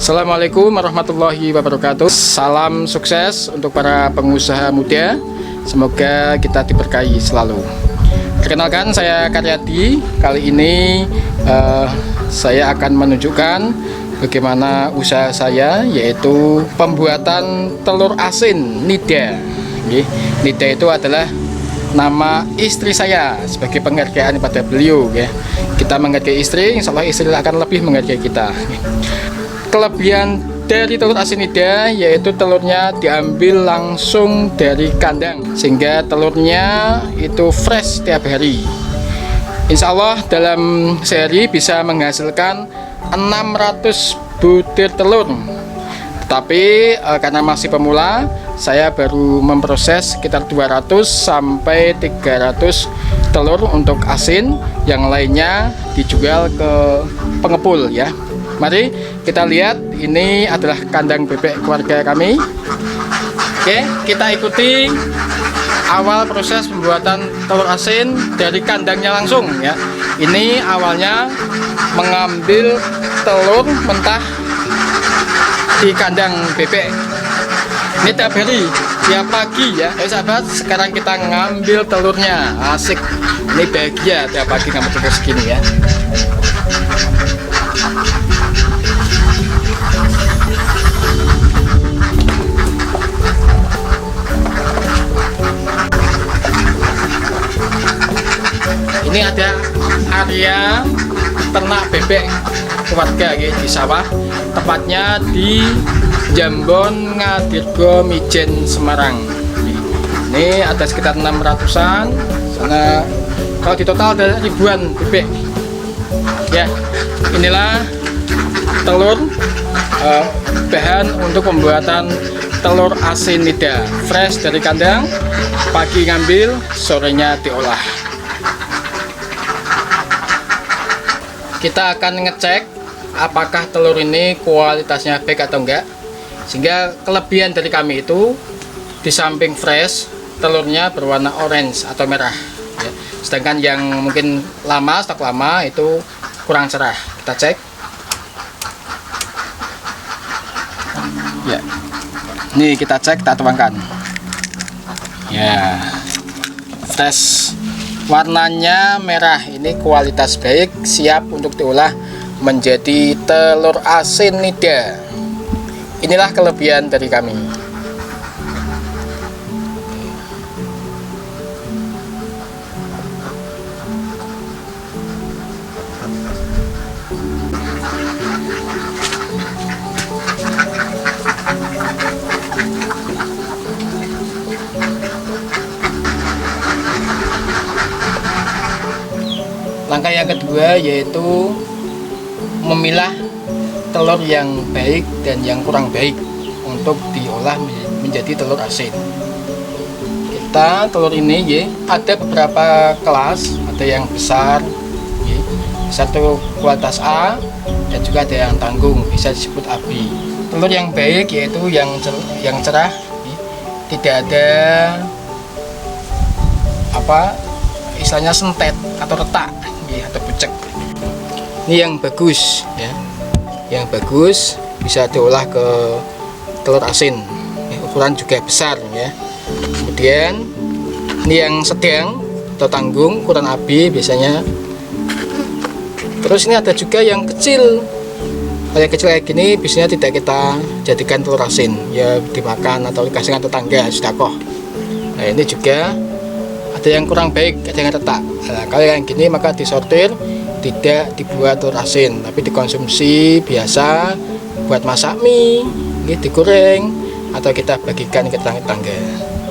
Assalamualaikum warahmatullahi wabarakatuh. Salam sukses untuk para pengusaha muda. Semoga kita diberkahi selalu. Perkenalkan, saya Karyadi. Kali ini saya akan menunjukkan bagaimana usaha saya, yaitu pembuatan telur asin Nida. Nida itu adalah nama istri saya, sebagai penghargaan pada beliau. Kita menghargai istri, insya Allah istri akan lebih menghargai kita. Kelebihan dari telur asin Nida yaitu telurnya diambil langsung dari kandang, sehingga telurnya itu fresh tiap hari. Insya Allah dalam sehari bisa menghasilkan 600 butir telur. Tetapi karena masih pemula, saya baru memproses sekitar 200 sampai 300 telur untuk asin. Yang lainnya dijual ke pengepul ya. Mari kita lihat, ini adalah kandang bebek keluarga kami. Oke, kita ikuti awal proses pembuatan telur asin dari kandangnya langsung ya. Ini awalnya mengambil telur mentah di kandang bebek. Ini tiap hari, tiap pagi ya. Ayo sahabat, sekarang kita ngambil telurnya. Asik, ini bahagia tiap pagi ngambil telur segini ya. Ini ada area ternak bebek keluarga ya, di sawah, tepatnya di Jambon Ngadirgo Mijen Semarang. Ini ada sekitar 600-an, sana kalau di total ada ribuan bebek ya. Inilah telur, bahan untuk pembuatan telur asin Nida, fresh dari kandang, pagi ngambil, sorenya diolah. Kita akan ngecek apakah telur ini kualitasnya baik atau enggak, sehingga kelebihan dari kami itu di samping fresh, telurnya berwarna orange atau merah ya. Sedangkan yang mungkin lama, stok lama itu kurang cerah. Kita cek ya. Ini kita cek, kita tuangkan ya, fresh, warnanya merah. Ini kualitas baik, siap untuk diolah menjadi telur asin Nida. Inilah kelebihan dari kami. Langkah yang kedua yaitu memilah telur yang baik dan yang kurang baik untuk diolah menjadi telur asin. Telur ini ya, ada beberapa kelas, ada yang besar ya, satu kualitas A, dan juga ada yang tanggung, bisa disebut AB. Telur yang baik yaitu yang cerah ya, tidak ada istilahnya sentet atau retak ya, atau pucek. Ini yang bagus ya, yang bagus bisa diolah ke telur asin ya, ukuran juga besar ya. Kemudian ini yang sedang atau tanggung, ukuran AB biasanya. Terus ini ada juga yang kecil. Kalau yang kecil kayak gini biasanya tidak kita jadikan telur asin ya, dimakan atau dikasihkan tetangga sudah koh. Nah ini juga ada yang kurang baik, ada yang retak. Nah, kalau yang gini maka disortir, tidak dibuat telur asin, tapi dikonsumsi biasa buat masak mie, digoreng, atau kita bagikan ke tetangga.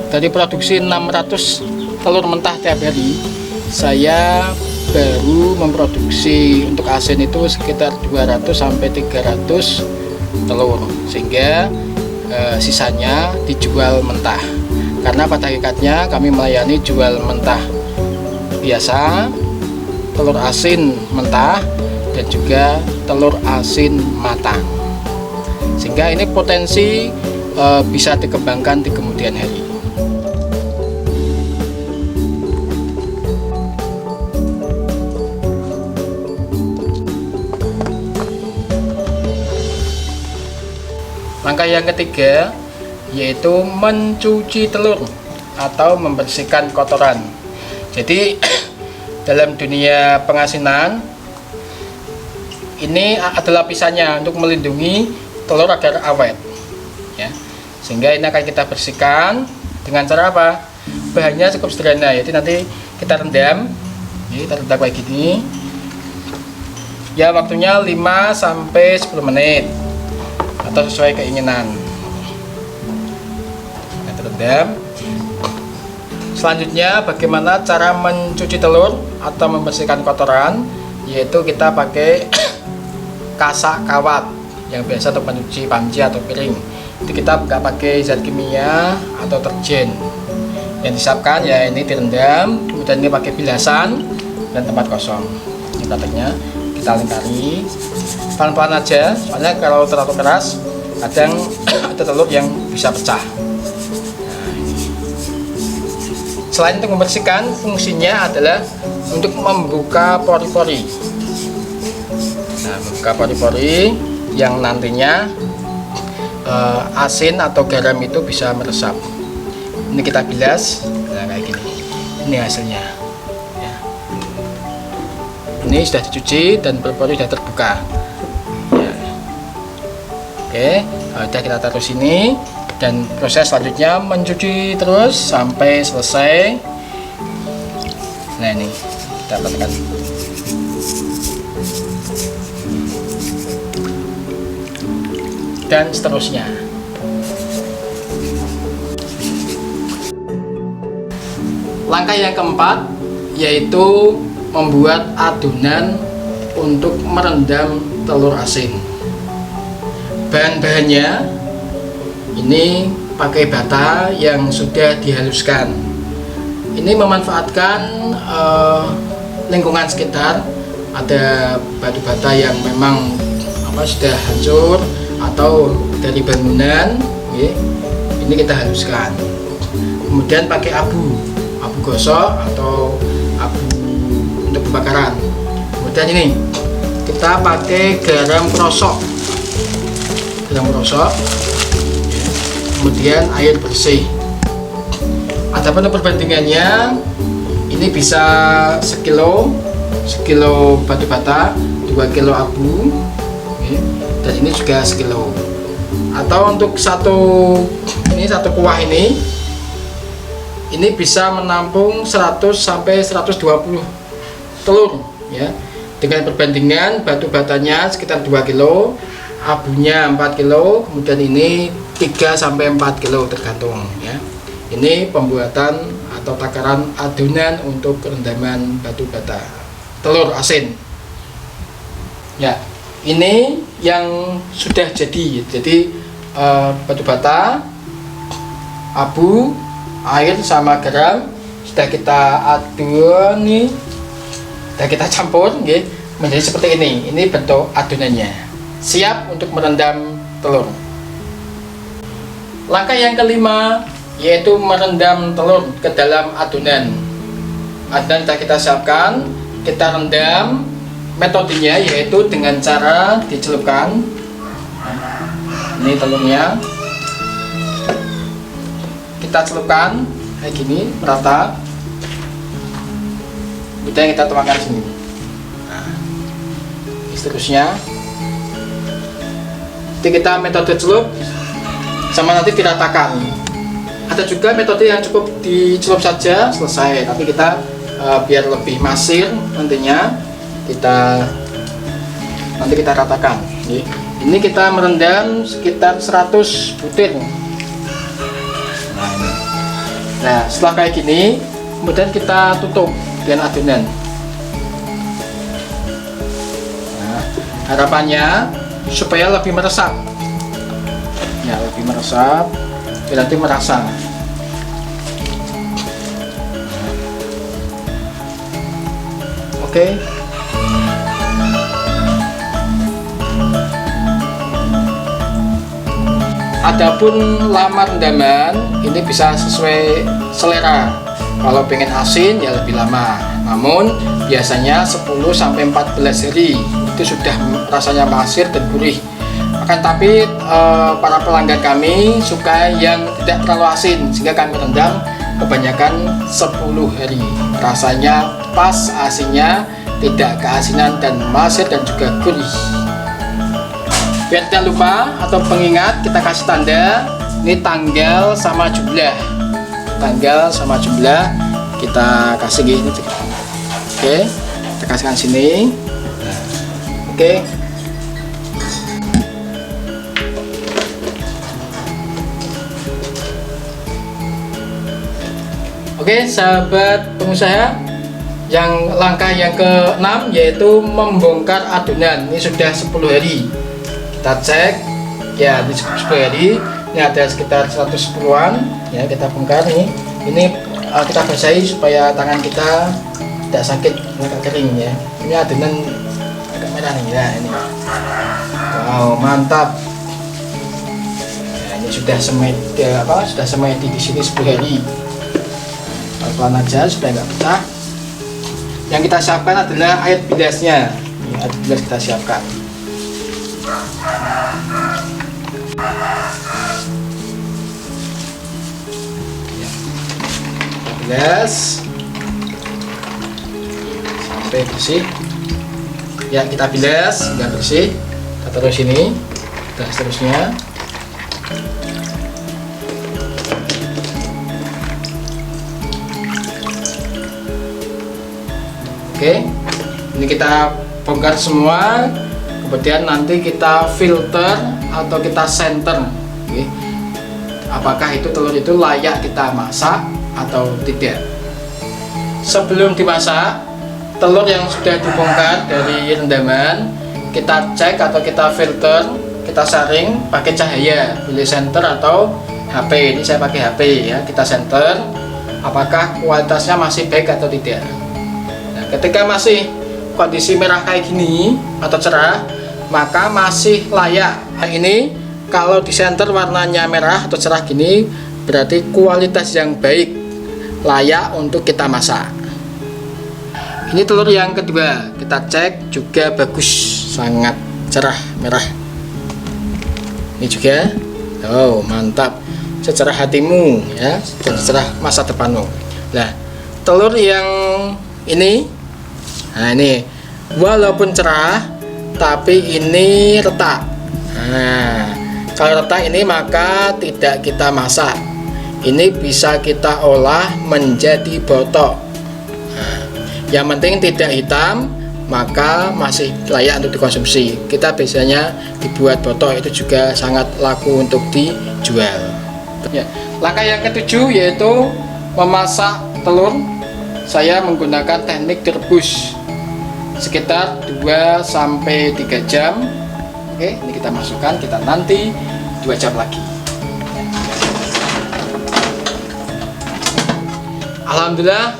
Dari produksi 600 telur mentah tiap hari, saya baru memproduksi untuk asin itu sekitar 200 sampai 300 telur, sehingga sisanya dijual mentah. Karena pada hakikatnya kami melayani jual mentah biasa, telur asin mentah, dan juga telur asin matang, sehingga ini potensi bisa dikembangkan di kemudian hari. Langkah yang ketiga yaitu mencuci telur atau membersihkan kotoran. Jadi dalam dunia pengasinan ini adalah lapisannya untuk melindungi telur agar awet ya. Sehingga ini akan kita bersihkan dengan cara apa? Bahannya cukup sederhana, yaitu nanti kita rendam. Kita rendam kayak gini ya, waktunya 5-10 menit atau sesuai keinginan. Kita rendam. Selanjutnya bagaimana cara mencuci telur atau membersihkan kotoran, yaitu kita pakai kasak kawat yang biasa untuk mencuci panci atau piring. Jadi kita nggak pakai zat kimia atau deterjen. Yang disiapkan ya ini direndam, kemudian ini pakai bilasan dan tempat kosong. Ini prakteknya kita lingkari pelan-pelan aja, soalnya kalau terlalu keras kadang ada telur yang bisa pecah. Selain untuk membersihkan, fungsinya adalah untuk membuka pori-pori. Nah, membuka pori-pori yang nantinya asin atau garam itu bisa meresap. Ini kita bilas, nah kayak gini. Ini hasilnya. Ya. Ini sudah dicuci dan pori-pori sudah terbuka. Ya. Oke, sudah kita taruh sini. Dan proses selanjutnya mencuci terus sampai selesai. Nah ini kita tekan dan seterusnya. Langkah yang keempat yaitu membuat adonan untuk merendam telur asin. Bahan-bahannya ini pakai bata yang sudah dihaluskan. Ini memanfaatkan lingkungan sekitar. Ada batu bata yang memang sudah hancur atau dari bangunan, ya. Ini kita haluskan. Kemudian pakai abu gosok atau abu untuk pembakaran. Kemudian ini kita pakai garam krosok. Kemudian air bersih. Adapun perbandingannya ini bisa sekilo batu bata, 2 kilo abu, dan ini juga sekilo. Atau untuk satu kuah ini bisa menampung 100 sampai 120 telur ya. Dengan perbandingan batu batanya sekitar 2 kilo, abunya 4 kilo, kemudian ini 3 sampai 4 kilo tergantung ya. Ini pembuatan atau takaran adonan untuk rendaman batu bata telur asin. Ya, ini yang sudah jadi. Jadi batu bata, abu, air sama garam sudah kita adon nih. Sudah kita campur nggih, menjadi seperti ini. Ini bentuk adonannya. Siap untuk merendam telur. Langkah yang kelima yaitu merendam telur ke dalam adonan. Adonan sudah kita siapkan, kita rendam. Metodenya yaitu dengan cara dicelupkan. Ini telurnya. Kita celupkan kayak gini merata. Kemudian kita tuangkan sini. Nah, seterusnya. Jadi kita metode celup sama nanti diratakan. Ada juga metode yang cukup dicelup saja selesai, tapi kita biar lebih masir nantinya kita ratakan. Ini kita merendam sekitar 100 butir. Nah, setelah kayak gini, kemudian kita tutup dengan adonan. Nah, harapannya supaya lebih meresap. Ya, lebih meresap, nanti merasa. Oke. Adapun lama rendaman ini bisa sesuai selera. Kalau pengen asin ya lebih lama. Namun biasanya 10 sampai 14 hari itu sudah rasanya masir dan gurih. Akan tapi para pelanggan kami suka yang tidak terlalu asin, sehingga kami rendam kebanyakan 10 hari. Rasanya pas, asinnya tidak keasinan dan manis dan juga gurih. Biar tidak lupa atau pengingat, kita kasih tanda ini tanggal sama jumlah. Tanggal sama jumlah kita kasih gini. Oke, kita kasihkan sini. Oke. Oke, sahabat pengusaha, yang langkah yang ke-6 yaitu membongkar adonan. Ini sudah 10 hari. Kita cek ya, ini 10 hari. Ini ada sekitar 110-an ya, kita bongkar nih. Ini kita basahi supaya tangan kita tidak sakit, agak kering ya. Ini adonan agak merah nih ya, ini. Wow, mantap. Nah, ini sudah semedi di sini 10 hari. Pelan aja supaya nggak pecah. Yang kita siapkan adalah air bilasnya. Ini air bilas kita siapkan. Ya. Bilas sampai bersih. Ya, kita bilas nggak bersih. Kita taruh sini. Dan seterusnya. Oke, ini kita bongkar semua, kemudian nanti kita filter atau kita center. Oke. Apakah itu telur itu layak kita masak atau tidak. Sebelum dimasak, telur yang sudah dibongkar dari rendaman kita cek atau kita filter, kita saring pakai cahaya, pilih center atau HP. Ini saya pakai HP ya, kita center apakah kualitasnya masih baik atau tidak. Ketika masih kondisi merah kayak gini atau cerah, maka masih layak. Nah, ini kalau di center warnanya merah atau cerah gini, berarti kualitas yang baik, layak untuk kita masak. Ini telur yang kedua, kita cek juga bagus, sangat cerah merah. Ini juga, oh mantap, secerah hatimu ya, dan secerah masa depanmu. Nah, telur yang ini, nah ini walaupun cerah tapi ini retak. Nah, kalau retak ini maka tidak kita masak. Ini bisa kita olah menjadi botok. Nah, yang penting tidak hitam, maka masih layak untuk dikonsumsi. Kita biasanya dibuat botok, itu juga sangat laku untuk dijual. Ya, langkah yang ketujuh yaitu memasak telur. Saya menggunakan teknik direbus sekitar 2-3 jam. Oke, ini kita masukkan, kita nanti 2 jam lagi. Alhamdulillah,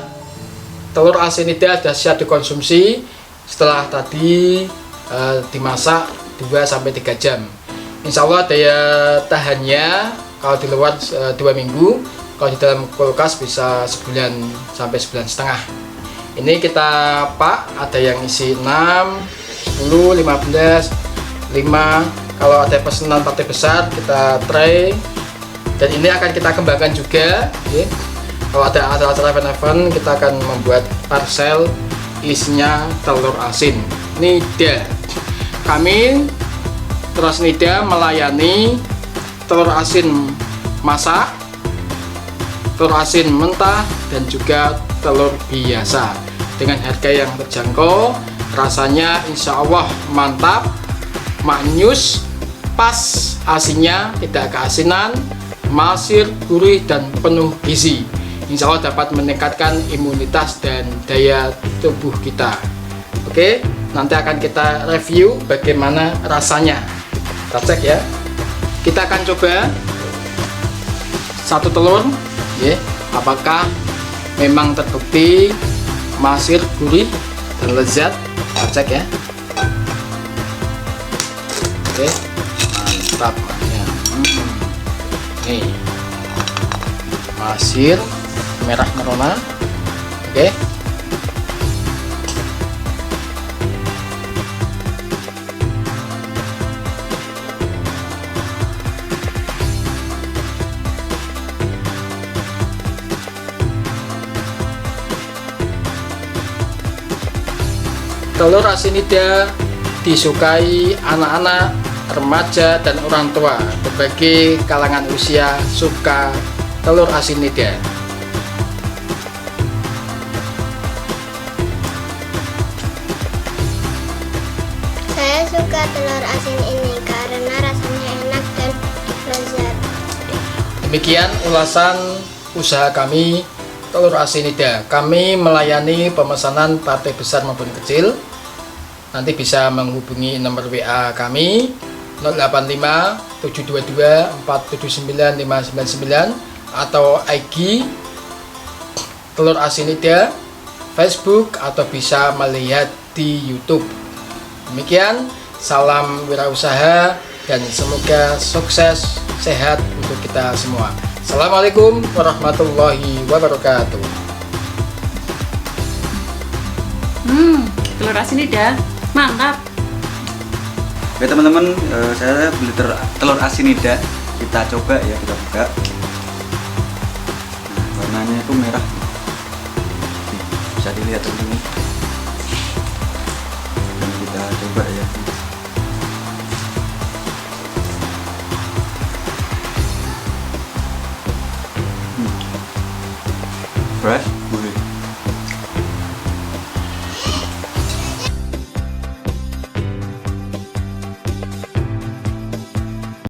telur asinida sudah siap dikonsumsi setelah tadi dimasak 2-3 jam. Insya Allah daya tahannya kalau di luar 2 minggu, kalau di dalam kulkas bisa sebulan sampai sebulan setengah. Ini kita pak, ada yang isi 6, 10, 15, 5. Kalau ada pesanan partai besar kita tray. Dan ini akan kita kembangkan juga. Ya. Kalau ada acara-acara event-event, kita akan membuat parcel isinya telur asin. Nida. Kami Teras Nida melayani telur asin masak, telur asin mentah, dan juga telur biasa dengan harga yang terjangkau. Rasanya insya Allah mantap, maknyus, pas, asinnya tidak keasinan, masir, gurih, dan penuh gizi. Insya Allah dapat meningkatkan imunitas dan daya tubuh kita. Oke, nanti akan kita review bagaimana rasanya. Kita cek ya. Kita akan coba satu telur ya, apakah memang terbukti masir, gurih, dan lezat. Kita cek ya. Oke, mantap ya. Nih, masir merah merona. Oke, Telur asinida disukai anak-anak, remaja, dan orang tua. Berbagai kalangan usia suka telur asinida. Saya suka telur asin ini karena rasanya enak dan lezat. Demikian ulasan usaha kami telur asinida. Kami melayani pemesanan partai besar maupun kecil. Nanti bisa menghubungi nomor WA kami 085 722 479 599 atau IG telur asinida, Facebook, atau bisa melihat di YouTube. Demikian, salam wirausaha dan semoga sukses sehat untuk kita semua. Assalamualaikum warahmatullahi wabarakatuh. Telur asinida mantap. Oke teman-teman, saya beli telur asinida. Kita coba ya, kita buka. Nah, warnanya itu merah. Nih, bisa dilihat teman-teman. Dan kita coba ya.